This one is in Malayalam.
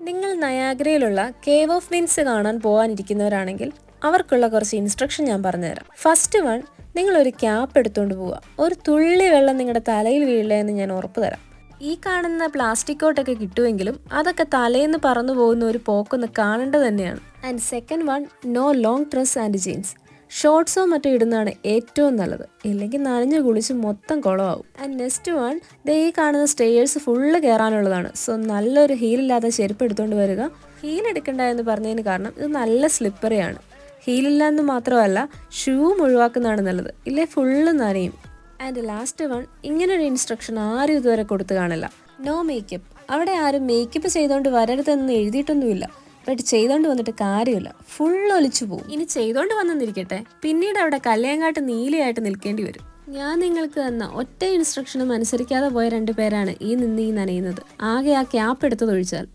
നിങ്ങൾ നയാഗ്രയിലുള്ള കേവ് ഓഫ് വിൻഡ്സ് കാണാൻ പോകാനിരിക്കുന്നവരാണെങ്കിൽ അവർക്കുള്ള കുറച്ച് ഇൻസ്ട്രക്ഷൻ ഞാൻ പറഞ്ഞുതരാം. ഫസ്റ്റ് വൺ, നിങ്ങളൊരു ക്യാപ്പ് എടുത്തുകൊണ്ട് പോവുക. ഒരു തുള്ളി വെള്ളം നിങ്ങളുടെ തലയിൽ വീഴില്ല എന്ന് ഞാൻ ഉറപ്പ് തരാം. ഈ കാണുന്ന പ്ലാസ്റ്റിക് കോട്ടൊക്കെ കിട്ടുമെങ്കിലും അതൊക്കെ തലേന്ന് പറന്നു പോകുന്ന ഒരു പോക്കൊന്ന് കാണേണ്ടത് തന്നെയാണ്. And second one, no long dress and jeans. ഷോർട്ട്സോ മറ്റോ ഇടുന്നതാണ് ഏറ്റവും നല്ലത്, ഇല്ലെങ്കിൽ നനഞ്ഞു കുളിച്ച് മൊത്തം കുളമാവും. ആൻഡ് നെക്സ്റ്റ് വൺ, ഈ കാണുന്ന സ്റ്റേഴ്സ് ഫുള്ള് കയറാനുള്ളതാണ്. സോ നല്ലൊരു ഹീലില്ലാത്ത ചെരുപ്പ് എടുത്തുകൊണ്ട് വരിക. ഹീൽ എടുക്കണ്ട എന്ന് പറഞ്ഞതിന് കാരണം ഇത് നല്ല സ്ലിപ്പറിയാണ്. ഹീലില്ല എന്ന് മാത്രമല്ല, ഷൂവും ഒഴിവാക്കുന്നതാണ് നല്ലത്, ഇല്ലേ ഫുള്ള് നനയും. ആൻഡ് ലാസ്റ്റ് വൺ, ഇങ്ങനൊരു ഇൻസ്ട്രക്ഷൻ ആരും ഇതുവരെ കൊടുത്തു കാണില്ല. No makeup. അവിടെ ആരും മേക്കപ്പ് ചെയ്തുകൊണ്ട് വരരുതെന്ന് എഴുതിയിട്ടൊന്നുമില്ല. ബട്ട് ചെയ്തോണ്ട് വന്നിട്ട് കാര്യമില്ല, ഫുൾ ഒലിച്ചു പോകും. ഇനി ചെയ്തോണ്ട് വന്നെന്നിരിക്കട്ടെ, പിന്നീട് അവിടെ കല്ലേങ്കാട്ട് നീലയായിട്ട് നിൽക്കേണ്ടി വരും. ഞാൻ നിങ്ങൾക്ക് തന്ന ഒറ്റ ഇൻസ്ട്രക്ഷനും അനുസരിക്കാതെ പോയ 2 പേരാണ് ഈ നനയുന്നത്. ആകെ ആ ക്യാപ്പ് എടുത്തതൊഴിച്ചാൽ.